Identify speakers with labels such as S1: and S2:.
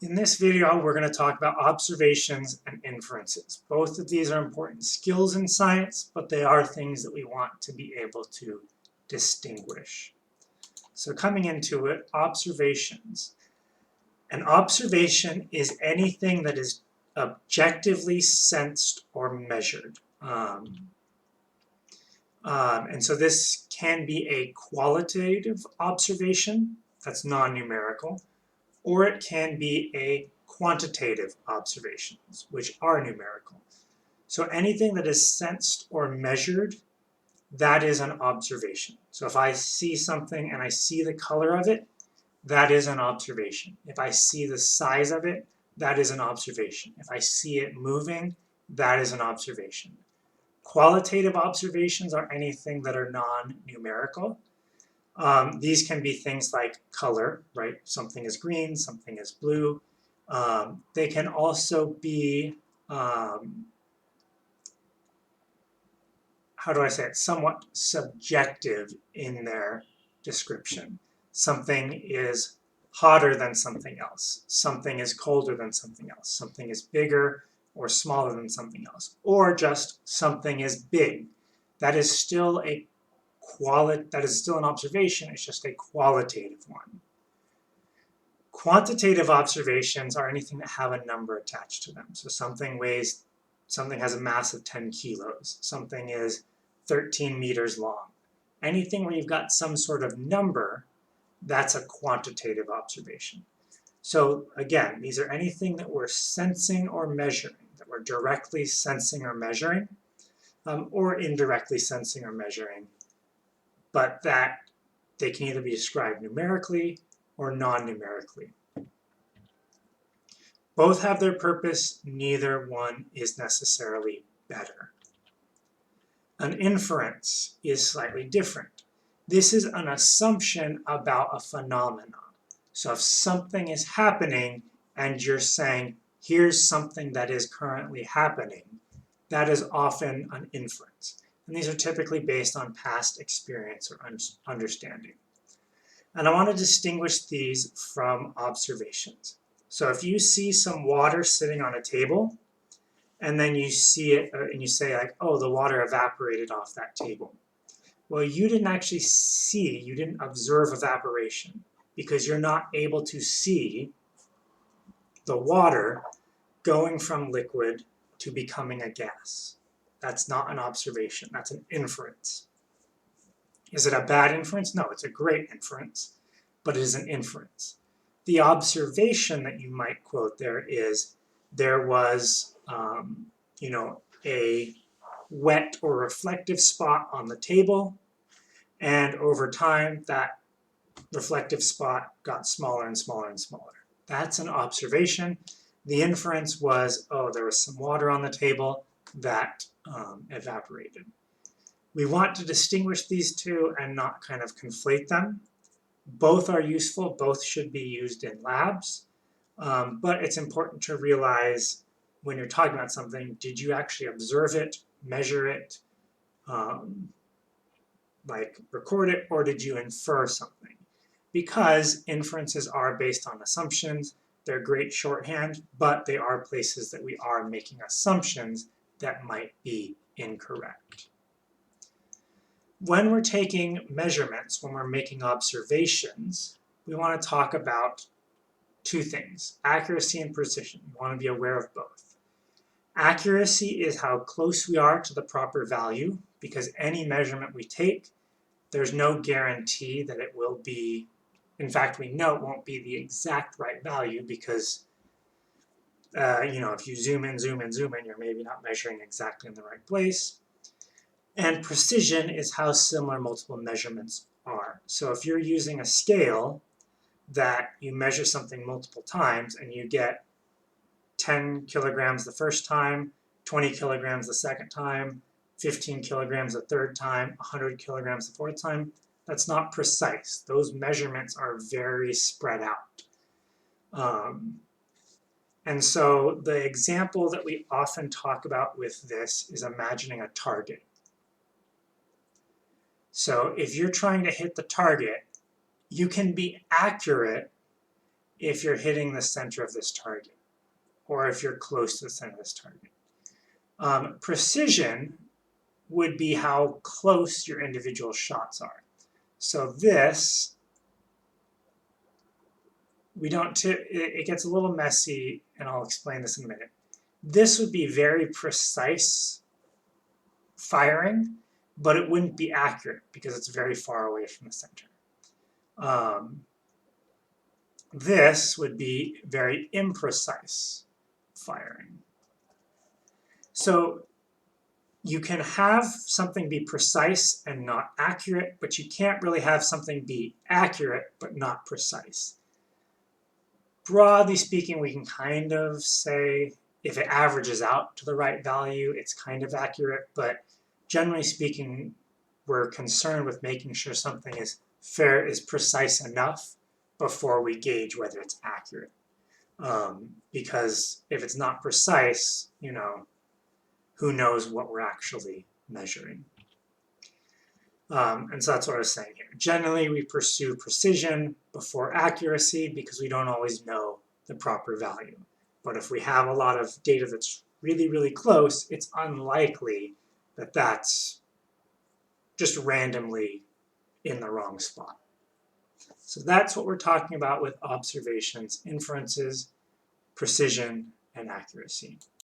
S1: In this video, we're going to talk about observations and inferences. Both of these are important skills in science, but they are things that we want to be able to distinguish. So coming into it, observations. An observation is anything that is objectively sensed or measured. And so this can be a qualitative observation that's non-numerical, or it can be a quantitative observations, which are numerical. So anything that is sensed or measured, that is an observation. So if I see something and I see the color of it, that is an observation. If I see the size of it, that is an observation. If I see it moving, that is an observation. Qualitative observations are anything that are non-numerical. These can be things like color, right? Something is green, something is blue. They can also be, how do I say it, somewhat subjective in their description. Something is hotter than something else. Something is colder than something else. Something is bigger or smaller than something else. Or just something is big. That is still an observation, it's just a qualitative one. Quantitative observations are anything that have a number attached to them. So something has a mass of 10 kilos. Something is 13 meters long. Anything where you've got some sort of number, that's a quantitative observation. So again, these are anything that we're sensing or measuring, that we're directly sensing or measuring, or indirectly sensing or measuring, but that they can either be described numerically or non-numerically. Both have their purpose, neither one is necessarily better. An inference is slightly different. This is an assumption about a phenomenon. So if something is happening and you're saying, here's something that is currently happening, that is often an inference. And these are typically based on past experience or understanding. And I want to distinguish these from observations. So if you see some water sitting on a table, and then you see it and you say like, oh, the water evaporated off that table. Well, you didn't actually see, you didn't observe evaporation because you're not able to see the water going from liquid to becoming a gas. That's not an observation, that's an inference. Is it a bad inference? No, it's a great inference, but it is an inference. The observation that you might quote there is, there was, a wet or reflective spot on the table, and over time that reflective spot got smaller and smaller and smaller. That's an observation. The inference was, oh, there was some water on the table that evaporated. We want to distinguish these two and not kind of conflate them. Both are useful, both should be used in labs, but it's important to realize when you're talking about something, did you actually observe it, measure it, like record it, or did you infer something? Because inferences are based on assumptions, they're great shorthand, but they are places that we are making assumptions that might be incorrect. When we're taking measurements, when we're making observations, we want to talk about two things, accuracy and precision. We want to be aware of both. Accuracy is how close we are to the proper value, because any measurement we take, there's no guarantee that it will be, in fact, we know it won't be the exact right value because, if you zoom in, you're maybe not measuring exactly in the right place. And precision is how similar multiple measurements are. So if you're using a scale that you measure something multiple times and you get 10 kilograms the first time, 20 kilograms the second time, 15 kilograms the third time, 100 kilograms the fourth time, that's not precise. Those measurements are very spread out. And so the example that we often talk about with this is imagining a target. So if you're trying to hit the target, you can be accurate if you're hitting the center of this target, or if you're close to the center of this target. Precision would be how close your individual shots are. So this, it gets a little messy, and I'll explain this in a minute. This would be very precise firing, but it wouldn't be accurate because it's very far away from the center. This would be very imprecise firing. So you can have something be precise and not accurate, but you can't really have something be accurate but not precise. Broadly speaking, we can kind of say if it averages out to the right value, it's kind of accurate, but generally speaking, we're concerned with making sure something is precise enough before we gauge whether it's accurate. Because if it's not precise, who knows what we're actually measuring. And so that's what I was saying here. Generally, we pursue precision before accuracy because we don't always know the proper value. But if we have a lot of data that's really, really close, it's unlikely that that's just randomly in the wrong spot. So that's what we're talking about with observations, inferences, precision, and accuracy.